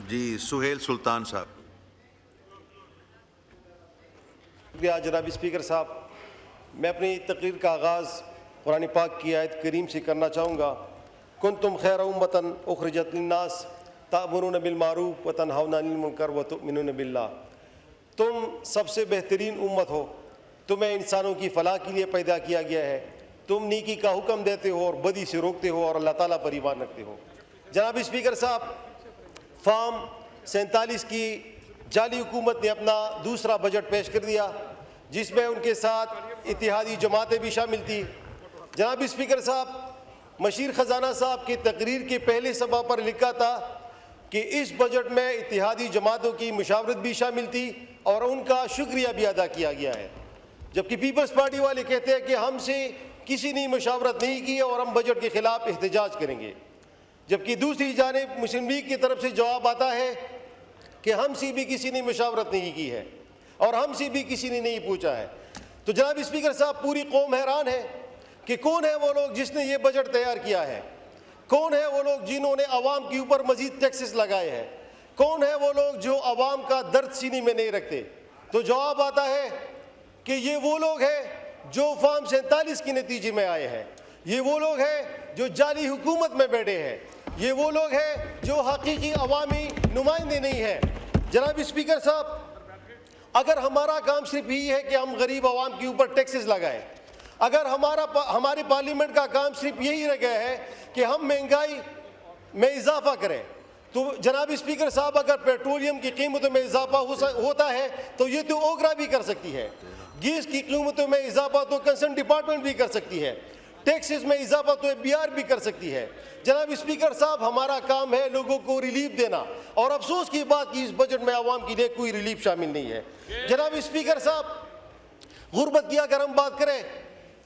جی سہیل سلطان صاحب. شکریہ جناب اسپیکر صاحب. میں اپنی تقریر کا آغاز قرآن پاک کی آیت کریم سے کرنا چاہوں گا. کنتم خیر امۃ اخرجت للناس تأمرون بالمعروف وتنہون عن المنکر وتؤمنون باللہ. تم سب سے بہترین امت ہو. تمہیں انسانوں کی فلاح کے لیے پیدا کیا گیا ہے. تم نیکی کا حکم دیتے ہو اور بدی سے روکتے ہو اور اللہ تعالیٰ پر ایمان رکھتے ہو. جناب اسپیکر صاحب، فارم 47 کی جعلی حکومت نے اپنا دوسرا بجٹ پیش کر دیا جس میں ان کے ساتھ اتحادی جماعتیں بھی شامل تھیں. جناب اسپیکر صاحب، مشیر خزانہ صاحب کی تقریر کے پہلے صفحہ پر لکھا تھا کہ اس بجٹ میں اتحادی جماعتوں کی مشاورت بھی شامل تھی اور ان کا شکریہ بھی ادا کیا گیا ہے، جبکہ پیپلز پارٹی والے کہتے ہیں کہ ہم سے کسی نے مشاورت نہیں کی اور ہم بجٹ کے خلاف احتجاج کریں گے. جبکہ دوسری جانب مسلم لیگ کی طرف سے جواب آتا ہے کہ ہم سے بھی کسی نے مشاورت نہیں کی ہے اور ہم سے بھی کسی نے نہیں پوچھا ہے. تو جناب اسپیکر صاحب، پوری قوم حیران ہے کہ کون ہے وہ لوگ جس نے یہ بجٹ تیار کیا ہے؟ کون ہے وہ لوگ جنہوں نے عوام کے اوپر مزید ٹیکسز لگائے ہیں؟ کون ہے وہ لوگ جو عوام کا درد سینے میں نہیں رکھتے؟ تو جواب آتا ہے کہ یہ وہ لوگ ہیں جو فارم 47 کے نتیجے میں آئے ہیں. یہ وہ لوگ ہیں جو جعلی حکومت میں بیٹھے ہیں. یہ وہ لوگ ہیں جو حقیقی عوامی نمائندے نہیں ہیں. جناب اسپیکر صاحب، اگر ہمارا کام صرف یہی ہے کہ ہم غریب عوام کے اوپر ٹیکسز لگائیں، اگر ہمارے پارلیمنٹ کا کام صرف یہی رہ گیا ہے کہ ہم مہنگائی میں اضافہ کریں، تو جناب اسپیکر صاحب اگر پیٹرولیم کی قیمتوں میں اضافہ ہوتا ہے تو یہ تو اوگرا بھی کر سکتی ہے. گیس کی قیمتوں میں اضافہ تو کنسرن ڈپارٹمنٹ بھی کر سکتی ہے. ٹیکسز میں اضافہ تو BR بھی کر سکتی ہے. جناب اسپیکر صاحب، ہمارا کام ہے لوگوں کو ریلیف دینا، اور افسوس کی بات کہ اس بجٹ میں عوام کے لیے کوئی ریلیف شامل نہیں ہے. جناب اسپیکر صاحب، غربت کی اگر ہم بات کریں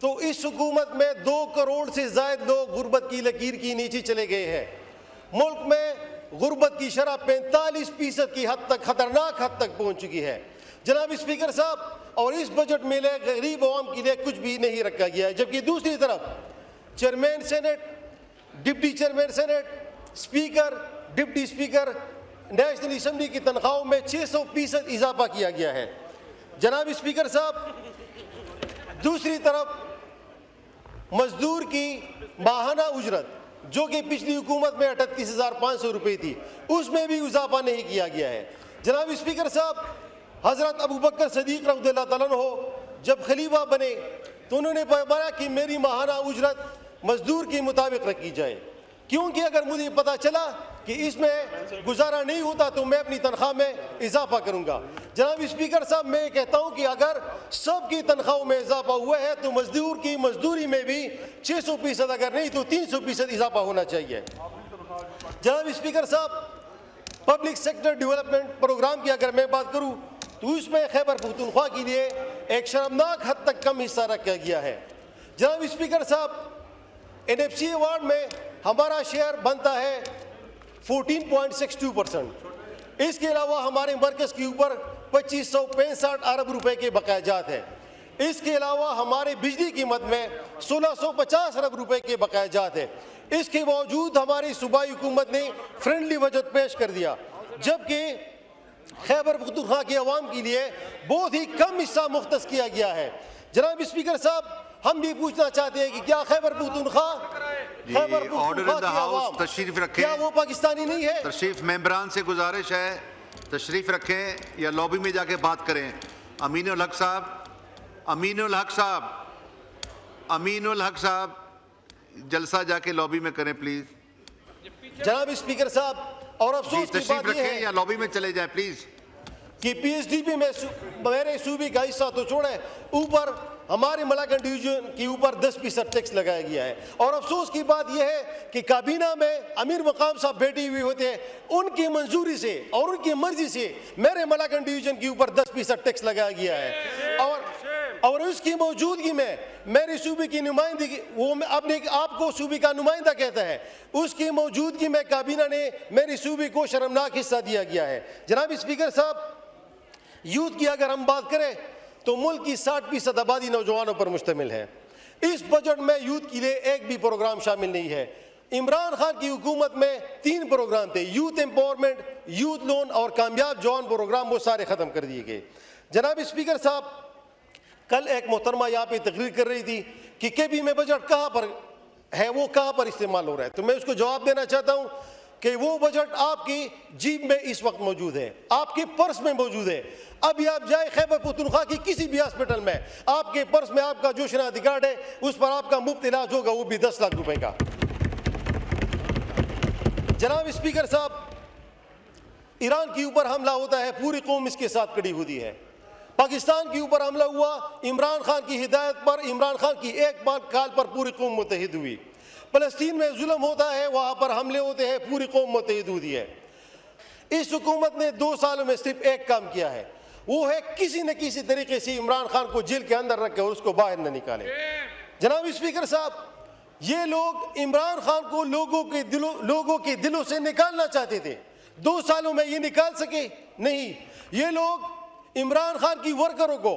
تو اس حکومت میں 2 کروڑ سے زائد لوگ غربت کی لکیر کی نیچے چلے گئے ہیں. ملک میں غربت کی شرح 45% کی حد تک، خطرناک حد تک پہنچ چکی ہے. جناب اسپیکر صاحب، اور اس بجٹ میں غریب عوام کے لیے کچھ بھی نہیں رکھا گیا ہے. جبکہ دوسری طرف chairman senate, deputy chairman senate, speaker, deputy speaker, national assembly کی تنخواہوں میں 600% اضافہ کیا گیا ہے. جناب اسپیکر صاحب، دوسری طرف مزدور کی ماہانہ اجرت جو کہ پچھلی حکومت میں 38,500 روپے تھی، اس میں بھی اضافہ نہیں کیا گیا ہے. جناب اسپیکر صاحب، حضرت ابوبکر صدیق رضی اللہ تعالیٰ عنہ جب خلیفہ بنے تو انہوں نے فرمایا کہ میری ماہانہ اجرت مزدور کے مطابق رکھی جائے، کیونکہ اگر مجھے پتہ چلا کہ اس میں گزارا نہیں ہوتا تو میں اپنی تنخواہ میں اضافہ کروں گا. جناب اسپیکر صاحب، میں کہتا ہوں کہ اگر سب کی تنخواہوں میں اضافہ ہوا ہے تو مزدور کی مزدوری میں بھی 600%، اگر نہیں تو 300% اضافہ ہونا چاہیے. جناب اسپیکر صاحب، پبلک سیکٹر ڈیولپمنٹ پروگرام کی اگر میں بات کروں تو اس میں خیبر پختونخوا کے لیے ایک شرمناک حد تک کم حصہ رکھا گیا ہے. جناب اسپیکر صاحب، NFC ایوارڈ میں ہمارا شیئر بنتا ہے 14.62%. اس کے علاوہ ہمارے مرکز کے اوپر 2565 ارب روپے کے بقایاجات ہیں. اس کے علاوہ ہمارے بجلی قیمت میں 1650 ارب روپے کے بقایاجات ہیں. اس کے باوجود ہماری صوبائی حکومت نے فرینڈلی بجٹ پیش کر دیا، جبکہ خیبر پختونخوا کے عوام کے لیے بہت ہی کم حصہ مختص کیا گیا ہے. جناب اسپیکر صاحب، ہم بھی پوچھنا چاہتے ہیں کہ کیا خیبر پختونخوا کی عوام تشریف رکھیں، کیا وہ پاکستانی نہیں ہے؟ تشریف ممبران سے گزارش ہے تشریف رکھیں یا لابی میں جا کے بات کریں. امین الحق صاحب، امین الحق صاحب، امین الحق صاحب، جلسہ جا کے لابی میں کریں پلیز. جناب اسپیکر صاحب، اور افسوس کی تشریف بات یہ رکھیں ہے یا لابی میں چلے جائیں پلیز. کہ PSDB میں میرے صوبے کا حصہ تو چھوڑیں، اوپر ہمارے ملاکنڈ ڈویژن کے اوپر 10% ٹیکس لگایا گیا ہے. اور افسوس کی بات یہ ہے کہ کابینہ میں امیر مقام صاحب بیٹھے ہوئے ہوتے ہیں، ان کی منظوری سے اور ان کی مرضی سے میرے ملاکنڈ ڈویژن کے اوپر 10% ٹیکس لگایا گیا ہے. اور اس کی موجودگی میں میرے صوبے کی نمائندگی، وہ اپنے آپ کو صوبے کا نمائندہ کہتا ہے، اس کی موجودگی میں کابینہ نے میرے صوبے کو شرمناک حصہ دیا گیا ہے. جناب اسپیکر صاحب، یوتھ کی اگر ہم بات کریں تو ملک کی 60% آبادی نوجوانوں پر مشتمل ہے. اس بجٹ میں یوتھ کے لیے ایک بھی پروگرام شامل نہیں ہے. عمران خان کی حکومت میں 3 پروگرام تھے، یوتھ امپاورمنٹ، یوتھ لون اور کامیاب جوان پروگرام، وہ سارے ختم کر دیے گئے۔ جناب اسپیکر صاحب، کل ایک محترمہ یہاں پہ تقریر کر رہی تھی کہ کے میں بجٹ کہاں پر ہے، وہ کہاں پر استعمال ہو رہا ہے، تو میں اس کو جواب دینا چاہتا ہوں کہ وہ بجٹ آپ کی جیب میں اس وقت موجود ہے، آپ کے پرس میں موجود ہے۔ ابھی آپ جائے خیبر پختونخوا کی کسی بھی ہاسپٹل میں، آپ کے پرس میں آپ کا جو شناختی کارڈ ہے اس پر آپ کا مفت علاج ہوگا، وہ بھی 10 لاکھ روپے کا۔ جناب اسپیکر صاحب، ایران کے اوپر حملہ ہوتا ہے، پوری قوم اس کے ساتھ کھڑی ہوتی ہے۔ پاکستان کے اوپر حملہ ہوا، عمران خان کی ہدایت پر، عمران خان کی ایک کال پر پوری قوم متحد ہوئی۔ فلسطین میں ظلم ہوتا ہے، وہاں پر حملے ہوتے ہیں، پوری قوم متحد ہوتی ہے۔ اس حکومت نے 2 سالوں میں صرف ایک کام کیا ہے، وہ ہے کسی نہ کسی طریقے سے عمران خان کو جیل کے اندر رکھے اور اس کو باہر نہ نکالے۔ جناب اسپیکر صاحب، یہ لوگ عمران خان کو لوگوں کے دلوں سے نکالنا چاہتے تھے، 2 سالوں میں یہ نکال سکے نہیں۔ یہ لوگ عمران خان کی ورکروں کو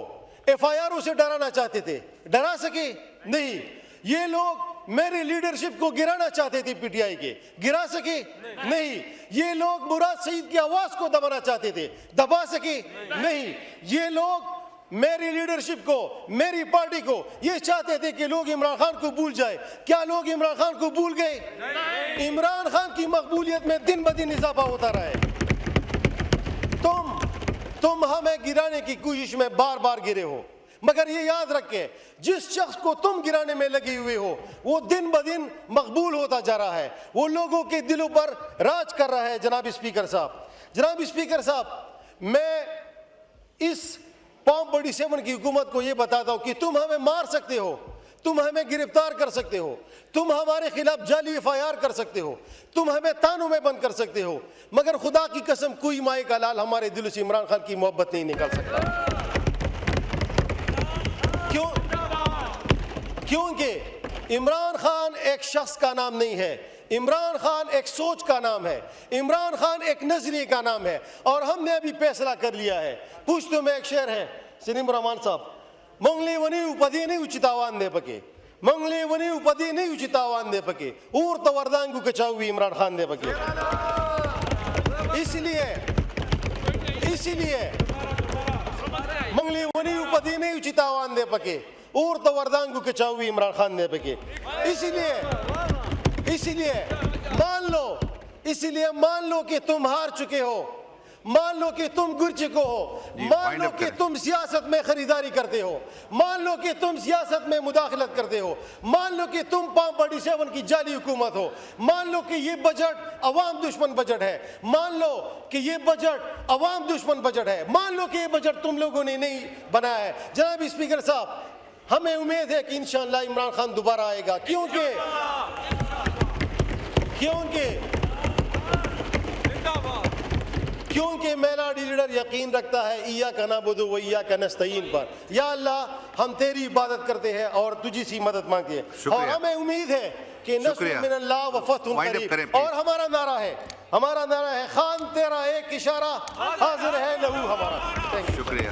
FIR سے ڈرانا چاہتے تھے، ڈرا سکے نہیں۔ یہ لوگ میری لیڈرشپ کو گرانا چاہتے تھے PTI کے، گرا سکے نہیں۔ یہ لوگ مراد سعید کی آواز کو دبانا چاہتے تھے، دبا سکے نہیں۔ یہ لوگ میری لیڈرشپ کو، میری پارٹی کو یہ چاہتے تھے کہ لوگ عمران خان کو بھول جائے، کیا لوگ عمران خان کو بھول گئے؟ عمران خان کی مقبولیت میں دن بدن اضافہ ہوتا رہا ہے۔ تم ہمیں گرانے کی کوشش میں بار بار گرے ہو، مگر یہ یاد رکھیں، جس شخص کو تم گرانے میں لگے ہوئے ہو وہ دن بدن مقبول ہوتا جا رہا ہے، وہ لوگوں کے دلوں پر راج کر رہا ہے۔ جناب اسپیکر صاحب، میں اس پام 47 کی حکومت کو یہ بتاتا ہوں کہ تم ہمیں مار سکتے ہو، تم ہمیں گرفتار کر سکتے ہو، تم ہمارے خلاف جعلی FIR کر سکتے ہو، تم ہمیں تانوں میں بند کر سکتے ہو، مگر خدا کی قسم کوئی مائے کا لال ہمارے دل سے عمران خان کی محبت نہیں نکال سکتا۔ کیونکہ عمران خان ایک شخص کا نام نہیں ہے، عمران خان ایک سوچ کا نام ہے، عمران خان ایک نظریے کا نام ہے، اور ہم نے ابھی فیصلہ کر لیا ہے۔ پشتو میں ایک شعر ہے، سلیم الرحمان صاحب، منگلی ونی اپدی نہیں اچتاوان دے پکے، منگلی ونی اپدی نہیں اچتاوان دے پکے، اور تو وردانگو کچاوی عمران خان دے پکے۔ اسی لیے منگلی ونی اپدی نہیں اچتاوان دے پکے، اور تو وردانگو کچاوی عمران خان دے پکے۔ اسی لیے مان لو کہ تم ہار چکے ہو، مان لو کہ تم گر چکے ہو، مان لو کہ تم سیاست میں خریداری کرتے ہو، مان لو کہ تم سیاست میں مداخلت کرتے ہو، مان لو کہ تم پام 47 کی جعلی حکومت ہو، مان لو کہ یہ بجٹ عوام دشمن بجٹ ہے، مان لو کہ یہ بجٹ عوام دشمن بجٹ ہے، مان لو کہ یہ بجٹ تم لوگوں نے نہیں بنایا ہے۔ جناب اسپیکر صاحب، ہمیں امید ہے کہ انشاءاللہ عمران خان دوبارہ آئے گا، کیونکہ میلادی لیڈر یقین رکھتا ہے ایاک نعبد و ایاک نستعین پر۔ یا اللہ، ہم تیری عبادت کرتے ہیں اور تجھی سی مدد مانگتے ہیں، اور ہمیں امید ہے کہ نصر من اللہ و فتح قریب۔ اور ہمارا نعرہ ہے خان تیرا ایک اشارہ حاضر ہے لہو ہمارا۔ شکریہ۔